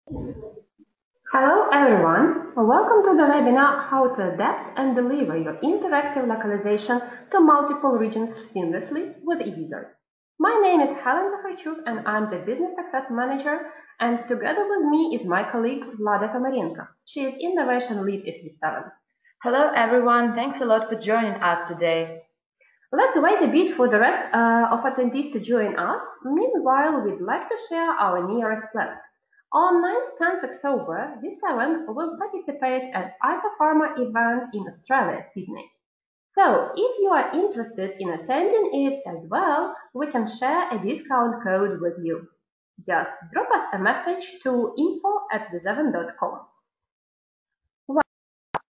Hello everyone, welcome to the webinar How to Adapt and Deliver Your Interactive Localization to Multiple Regions Seamlessly with eWizard. My name is Helen Zakharchuk and I'm the Business Success Manager, and together with me is my colleague Vlada Komarenko. She is Innovation Lead at Viseven. Hello everyone, thanks a lot for joining us today. Let's wait a bit for the rest of attendees to join us. Meanwhile, we'd like to share our nearest plans. On 9th-10th October, Viseven will participate at pharma event in Australia, Sydney. So, if you are interested in attending it as well, we can share a discount code with you. Just drop us a message to info@viseven.com. Well,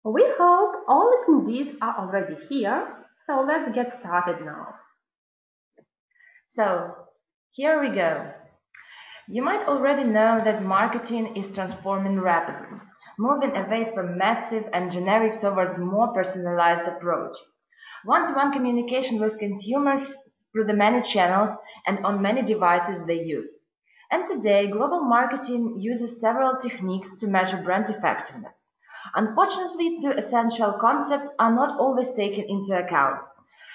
we hope all attendees are already here, so let's get started now. So, here we go. You might already know that marketing is transforming rapidly, moving away from massive and generic towards more personalized approach. One-to-one communication with consumers through the many channels and on many devices they use. And today, global marketing uses several techniques to measure brand effectiveness. Unfortunately, two essential concepts are not always taken into account.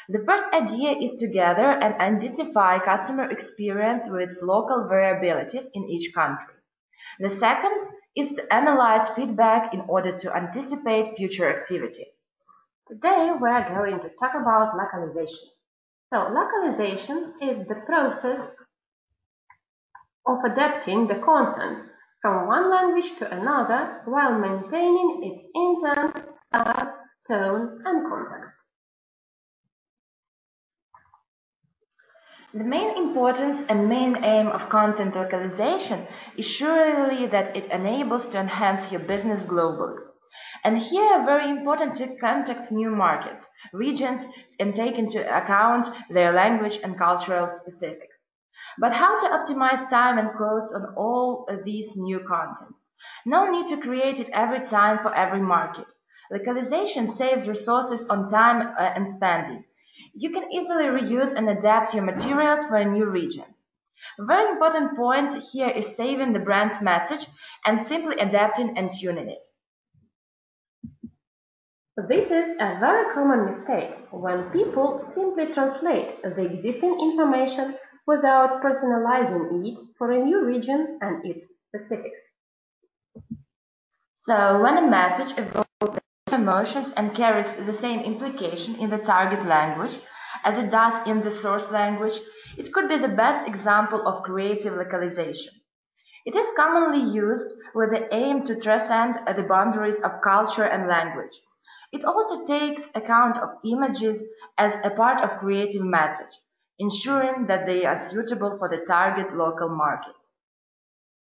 The first idea is to gather and identify customer experience with its local variabilities in each country. The second is to analyze feedback in order to anticipate future activities. Today we are going to talk about localization. So localization is the process of adapting the content from one language to another while maintaining its intent, style, tone, and context. The main importance and main aim of content localization is surely that it enables to enhance your business globally. And here very important to contact new markets, regions, and take into account their language and cultural specifics. But how to optimize time and cost on all of these new content? No need to create it every time for every market. Localization saves resources on time and spending. You can easily reuse and adapt your materials for a new region. A very important point here is saving the brand's message and simply adapting and tuning it. This is a very common mistake when people simply translate the existing information without personalizing it for a new region and its specifics. So when a message evokes emotions and carries the same implication in the target language as it does in the source language, it could be the best example of creative localization. It is commonly used with the aim to transcend the boundaries of culture and language. It also takes account of images as a part of creative message, ensuring that they are suitable for the target local market.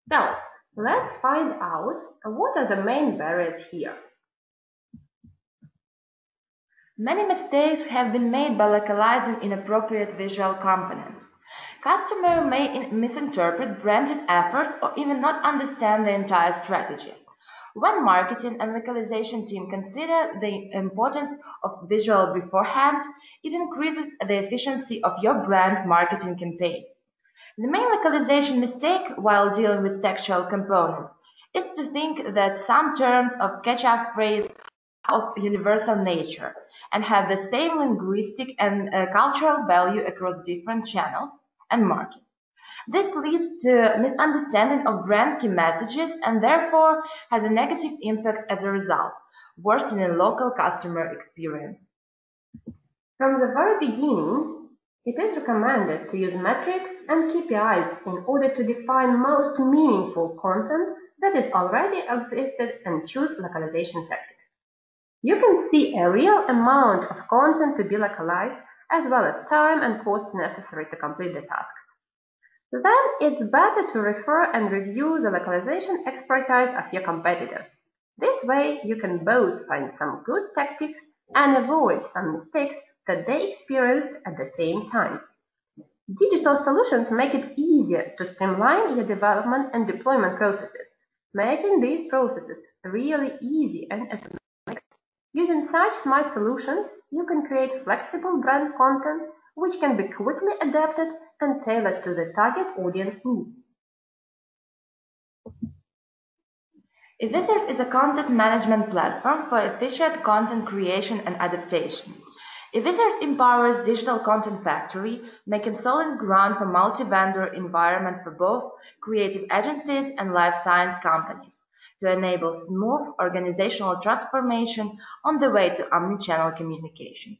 Now, let's find out what are the main barriers here. Many mistakes have been made by localizing inappropriate visual components. Customers may misinterpret branded efforts or even not understand the entire strategy. When marketing and localization team consider the importance of visual beforehand, it increases the efficiency of your brand marketing campaign. The main localization mistake while dealing with textual components is to think that some terms of catch-up phrase of universal nature and have the same linguistic and cultural value across different channels and markets. This leads to misunderstanding of brand key messages and therefore has a negative impact as a result, worsening local customer experience. From the very beginning, it is recommended to use metrics and KPIs in order to define most meaningful content that is already existed and choose localization tactics. You can see a real amount of content to be localized as well as time and cost necessary to complete the tasks. Then it's better to refer and review the localization expertise of your competitors. This way you can both find some good tactics and avoid some mistakes that they experienced at the same time. Digital solutions make it easier to streamline your development and deployment processes, making these processes really easy and economical. Using such smart solutions, you can create flexible brand content which can be quickly adapted and tailored to the target audience needs. eWizard is a content management platform for efficient content creation and adaptation. eWizard empowers Digital Content Factory, making solid ground for multi-vendor environment for both creative agencies and life science companies to enable smooth organizational transformation on the way to omnichannel communication.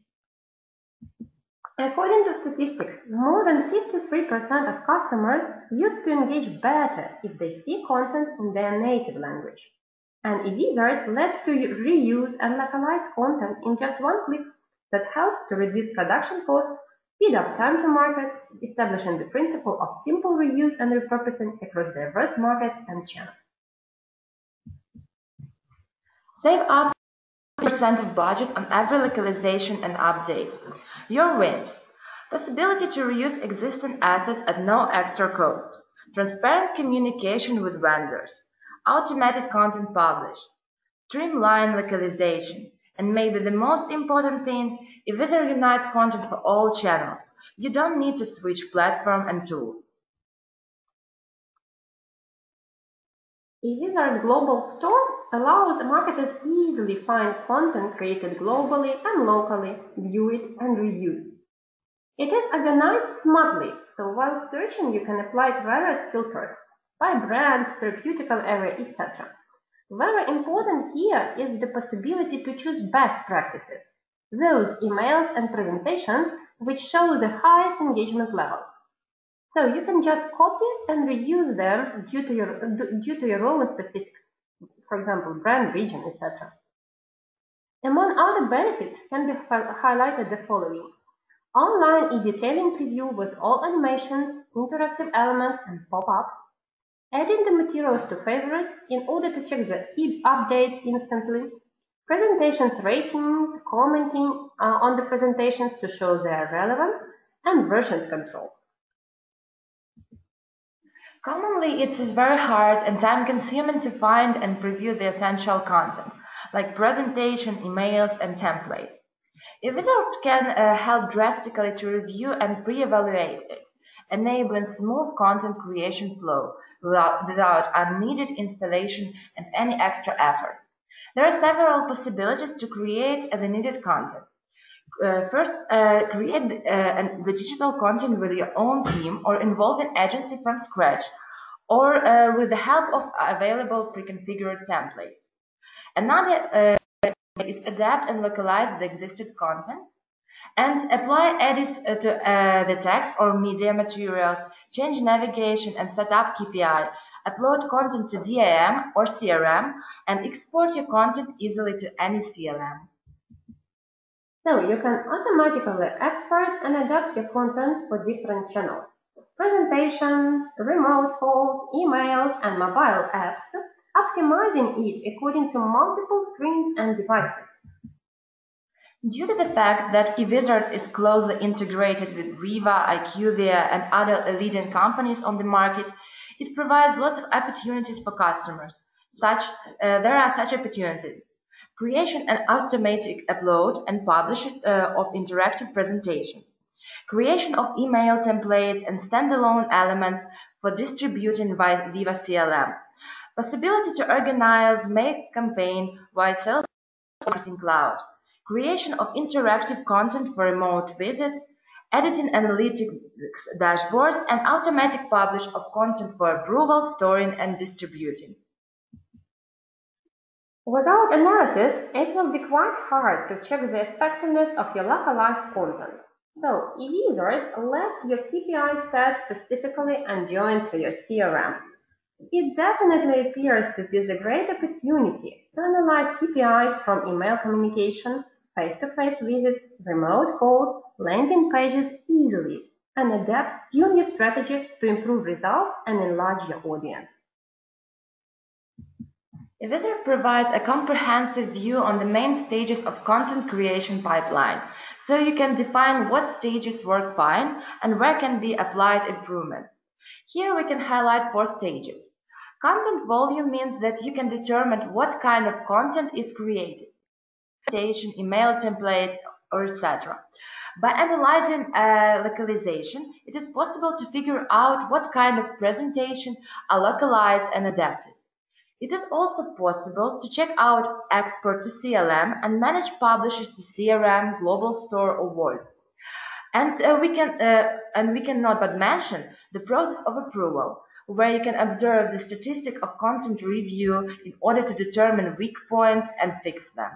According to statistics, more than 53% of customers used to engage better if they see content in their native language. And eWizard lets to reuse and localize content in just one click that helps to reduce production costs, speed up time to market, establishing the principle of simple reuse and repurposing across diverse markets and channels. Save up 10% of budget on every localization and update. Your wins. Possibility to reuse existing assets at no extra cost. Transparent communication with vendors. Automated content publish. Streamlined localization. And maybe the most important thing, eWizard unites content for all channels. You don't need to switch platform and tools. eWizard Global Store allows marketers easily find content created globally and locally, view it, and reuse. It is organized smartly, so while searching you can apply various filters by brand, therapeutical area, etc. Very important here is the possibility to choose best practices, those emails and presentations which show the highest engagement levels. So you can just copy and reuse them due to your role specifics, for example, brand, region, etc. Among other benefits can be highlighted the following. Online e-detailing preview with all animations, interactive elements, and pop-ups. Adding the materials to favorites in order to check the updates instantly. Presentations ratings, commenting on the presentations to show their relevance, and versions control. Commonly, it is very hard and time-consuming to find and preview the essential content, like presentation, emails, and templates. eWizard can help drastically to review and pre-evaluate it, enabling smooth content creation flow without unneeded installation and any extra effort. There are several possibilities to create the needed content. First, create the digital content with your own team or involve an agency from scratch, or with the help of available pre-configured templates. Another is adapt and localize the existing content, and apply edits to the text or media materials, change navigation and set up KPI, upload content to DIM or CRM, and export your content easily to any CLM. So you can automatically export and adapt your content for different channels, presentations, remote calls, emails, and mobile apps, optimizing it according to multiple screens and devices. Due to the fact that eWizard is closely integrated with Riva, IQVIA, and other leading companies on the market, it provides lots of opportunities for customers. There are such opportunities. Creation and automatic upload and publish of interactive presentations. Creation of email templates and standalone elements for distributing via Viva CLM. Possibility to organize, make campaign via Sales Marketing Cloud. Creation of interactive content for remote visits, editing analytics dashboards, and automatic publish of content for approval, storing, and distributing. Without analysis, it will be quite hard to check the effectiveness of your localized content. So, eWizard lets your KPI set specifically and join to your CRM. It definitely appears to be the great opportunity to analyze KPIs from email communication, face-to-face visits, remote calls, landing pages easily, and adapt your strategy to improve results and enlarge your audience. eWizard provides a comprehensive view on the main stages of content creation pipeline, so you can define what stages work fine and where can be applied improvements. Here we can highlight 4 stages. Content volume means that you can determine what kind of content is created, presentation, email template, or etc. By analyzing localization, it is possible to figure out what kind of presentation are localized and adapted. It is also possible to check out export to CLM and manage publishers to CRM, global store, or Vault. And we cannot but mention the process of approval, where you can observe the statistic of content review in order to determine weak points and fix them.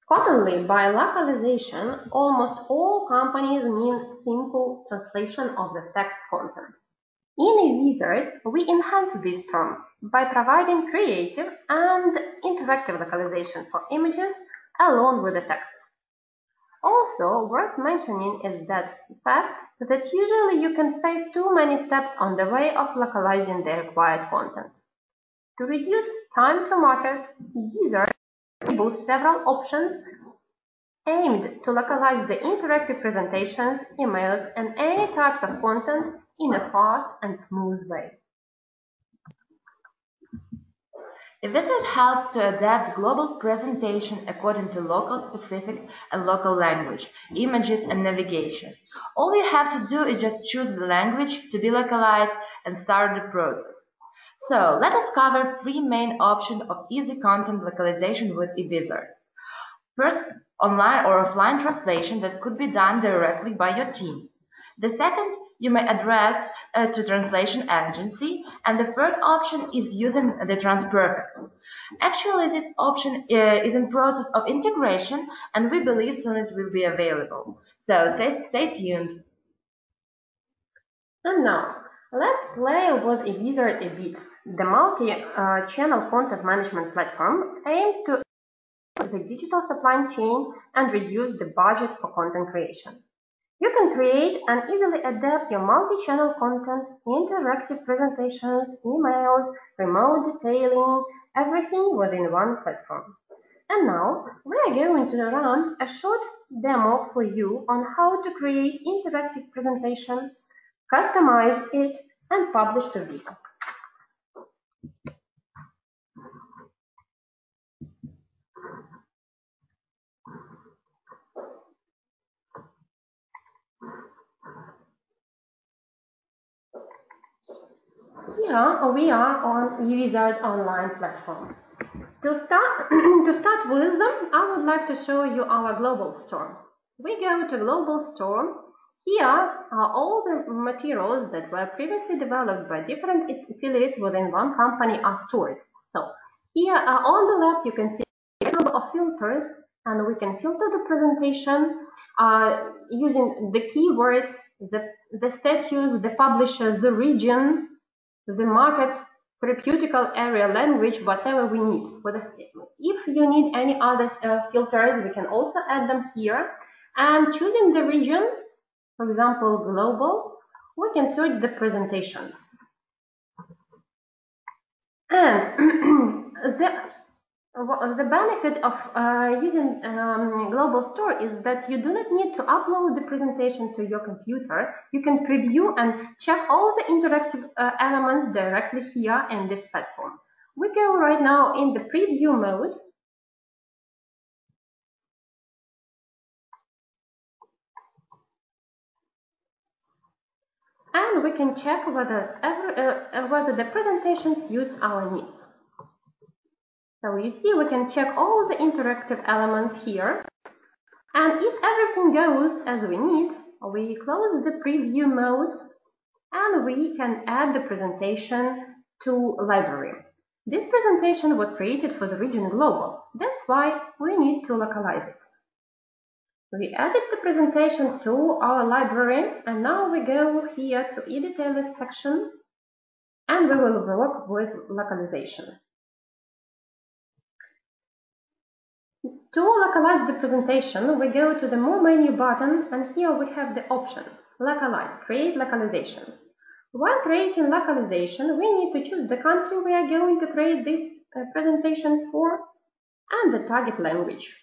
Commonly, by localization, almost all companies mean simple translation of the text content. In eWizard, we enhance this term by providing creative and interactive localization for images along with the text. Also, worth mentioning is that fact that usually you can face too many steps on the way of localizing the required content. To reduce time to market, eWizard enables several options aimed to localize the interactive presentations, emails, and any types of content in a fast and smooth way. eWizard helps to adapt global presentation according to local specific and local language, images, and navigation. All you have to do is just choose the language to be localized and start the process. So let us cover three main options of easy content localization with eWizard. First, online or offline translation that could be done directly by your team. The second, you may address to translation agency, and the third option is using the Transperfect. Actually, this option is in process of integration, and we believe soon it will be available. So stay tuned. And now, let's play with eWizard a bit, the multi-channel content management platform aimed to the digital supply chain and reduce the budget for content creation. You can create and easily adapt your multi-channel content, interactive presentations, emails, remote detailing, everything within one platform. And now we are going to run a short demo for you on how to create interactive presentations, customize it, and publish to Vika. Here we are on eWizard online platform. To start with, I would like to show you our global store. We go to global store. Here are all the materials that were previously developed by different affiliates within one company are stored. So here on the left you can see a number of filters, and we can filter the presentation using the keywords, the status, the publisher, the region, the market, therapeutical area, language, whatever we need. If you need any other filters, we can also add them here. And choosing the region, for example, global, we can search the presentations. And the benefit of using global store is that you do not need to upload the presentation to your computer. You can preview and check all the interactive elements directly here in this platform. We go right now in the preview mode. And we can check whether the presentation suits our needs. So you see, we can check all the interactive elements here. And if everything goes as we need, we close the preview mode and we can add the presentation to library. This presentation was created for the region global. That's why we need to localize it. We added the presentation to our library, and now we go here to eDetailers section and we will work with localization. To localize the presentation, we go to the More menu button, and here we have the option Localize, create localization. While creating localization, we need to choose the country we are going to create this presentation for and the target language.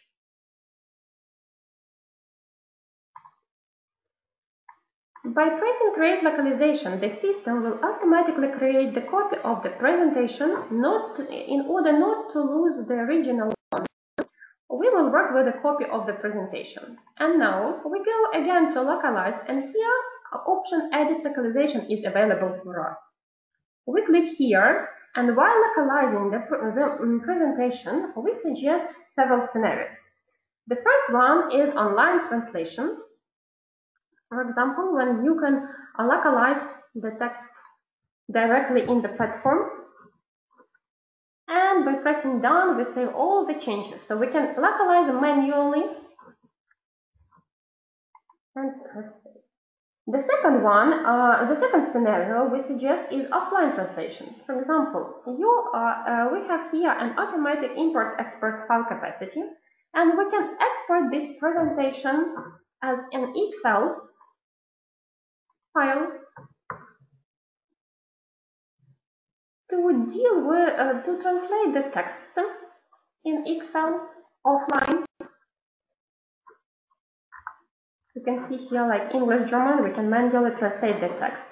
By pressing Create Localization, the system will automatically create the copy of the presentation in order not to lose the original one. We will work with a copy of the presentation. And now we go again to Localize, and here option Edit Localization is available for us. We click here And while localizing the presentation, we suggest several scenarios. The first one is online translation. For example, when you can localize the text directly in the platform, and by pressing done, we save all the changes. So we can localize manually and press save. The second scenario we suggest is offline translation. For example, we have here an automatic import-export file capacity, and we can export this presentation as an Excel file to translate the text in Excel offline. You can see here like English, German, we can manually translate the text.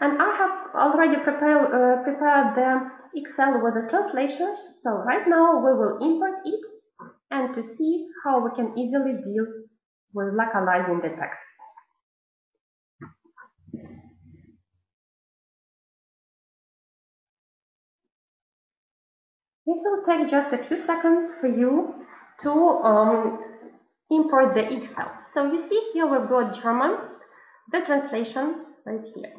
And I have already prepared the Excel with the translations. So right now we will import it and to see how we can easily deal with localizing the text. It will take just a few seconds for you to import the Excel. So you see here we've got German, the translation right here.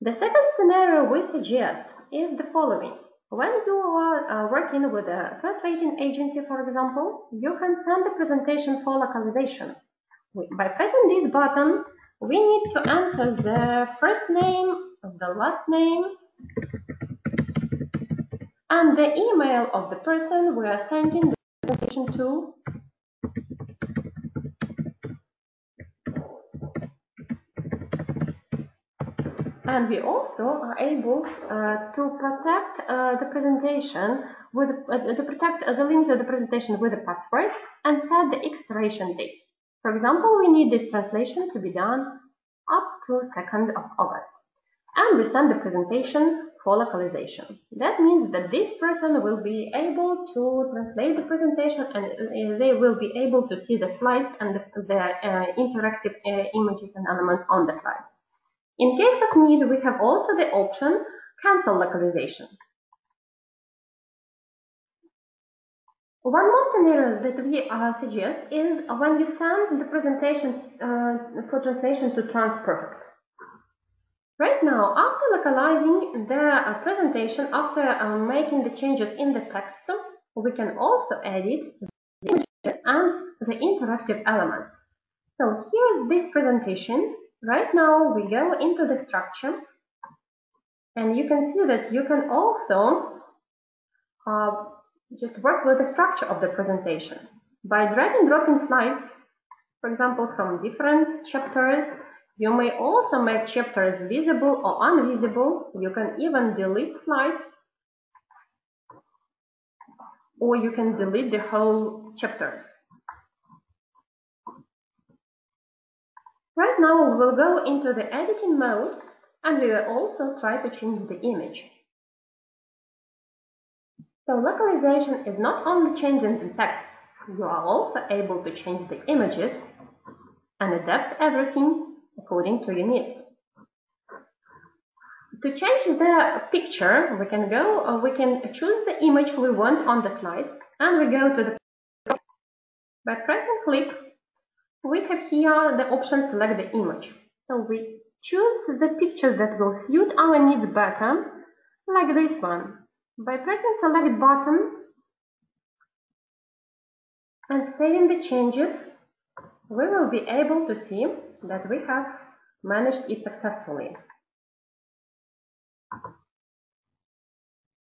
The second scenario we suggest is the following. When you are working with a translating agency, for example, you can send the presentation for localization. By pressing this button, we need to enter the first name, the last name, and the email of the person we are sending the presentation to. And we also are able to protect the presentation with the link to the presentation with a password and set the expiration date. For example, we need this translation to be done up to 2nd of August. And we send the presentation for localization. That means that this person will be able to translate the presentation and they will be able to see the slides and the interactive images and elements on the slide. In case of need, we have also the option cancel localization. One more scenario that we suggest is when you send the presentation for translation to TransPerfect. Right now, after localizing the presentation, after making the changes in the text, we can also edit the images and the interactive elements. So here is this presentation. Right now, we go into the structure, and you can see that you can also just work with the structure of the presentation. By drag and dropping slides, for example, from different chapters, you may also make chapters visible or invisible. You can even delete slides, or you can delete the whole chapters. Right now, we will go into the editing mode, and we will also try to change the image. So localization is not only changing the text, you are also able to change the images and adapt everything according to your needs. To change the picture, we can choose the image we want on the slide, and we go to the by pressing click. We have here the option select the image. So we choose the picture that will suit our needs better, like this one. By pressing select button and saving the changes, we will be able to see that we have managed it successfully.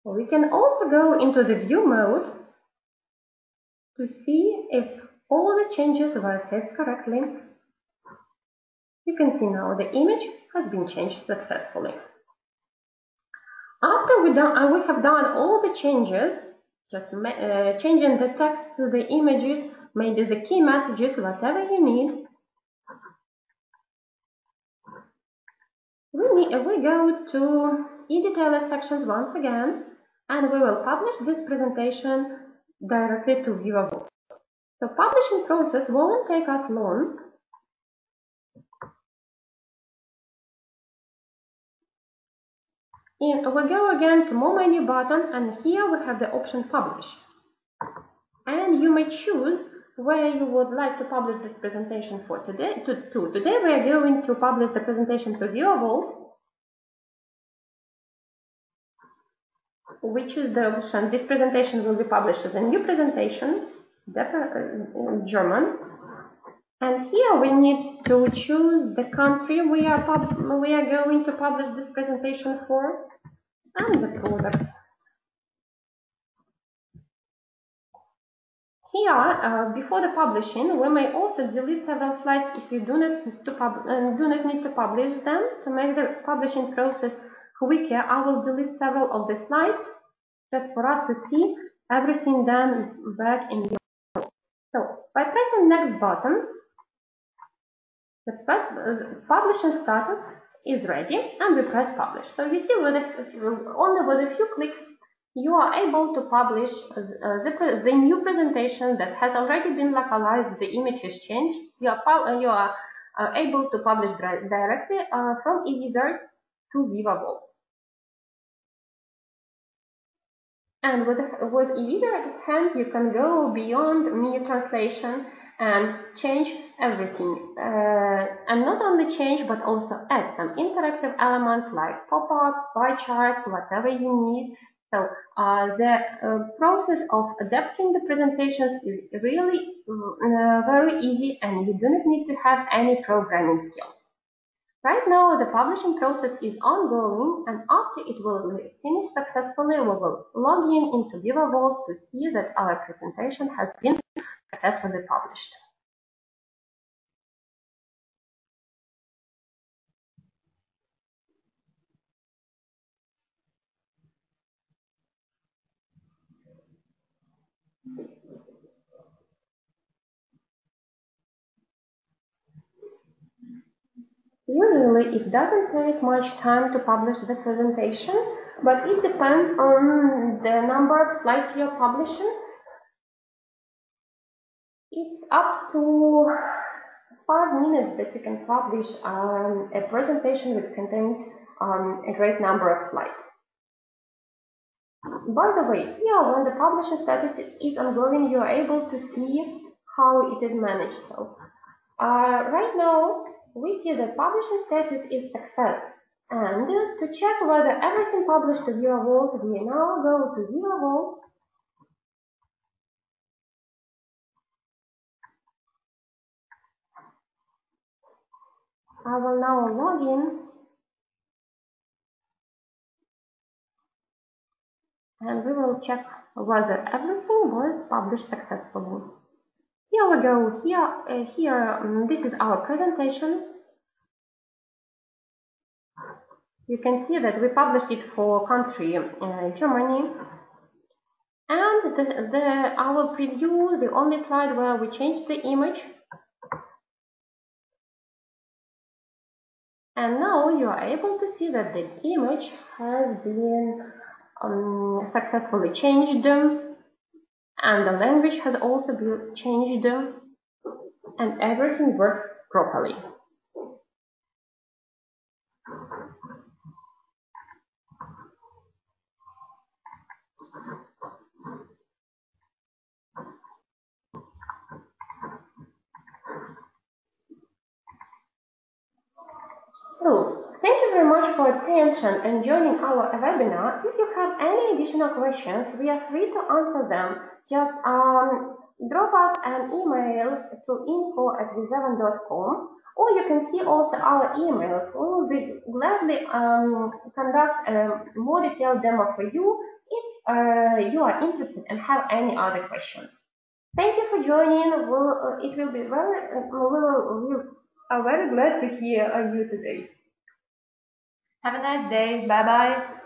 We can also go into the view mode to see if all the changes were saved correctly. You can see now the image has been changed successfully. After we have done all the changes, just changing the text, the images, maybe the key messages, whatever you need, we go to eDetailer sections once again, and we will publish this presentation directly to viewable. The publishing process won't take us long. We go again to More Menu button, and here we have the option Publish. And you may choose where you would like to publish this presentation for today. Today we are going to publish the presentation to ViewVault. We choose the option, this presentation will be published as a new presentation, in German. And here we need to choose the country we are going to publish this presentation for, and the product. Here, before the publishing, we may also delete several slides if you do not need to publish them. To make the publishing process quicker, I will delete several of the slides just for us to see everything done back in the. So, by pressing next button, the publishing status is ready, and we press publish. So you see, only with a few clicks, you are able to publish the new presentation that has already been localized. The image is changed. You are able to publish directly from eWizard to VivaVault. And with eWizard at hand, you can go beyond mere translation and change everything. And not only change, but also add some interactive elements like pop-ups, pie charts, whatever you need. So the process of adapting the presentations is really very easy, and you do not need to have any programming skills. Right now, the publishing process is ongoing, and after it will be finished successfully, we will log in into VivaVault to see that our presentation has been successfully published. Usually, it doesn't take much time to publish the presentation, but it depends on the number of slides you're publishing. It's up to 5 minutes that you can publish a presentation that contains a great number of slides. By the way, here, when the publishing status is ongoing, you are able to see how it is managed. So, right now, we see the publishing status is success. And to check whether everything published to VivaVault, we now go to VivaVault. I will now log in. And we will check whether everything was published successfully. Here we go. This is our presentation. You can see that we published it for country Germany. And I will preview the only slide where we changed the image. And now you are able to see that the image has been successfully changed, and the language has also been changed, and everything works properly. So, thank you very much for your attention and joining our webinar. If you have any additional questions, we are free to answer them. Just drop us an email to info@viseven.com, or you can see also our emails. We will be gladly conduct a more detailed demo for you if you are interested and have any other questions. Thank you for joining. We are very glad to hear you today. Have a nice day. Bye-bye.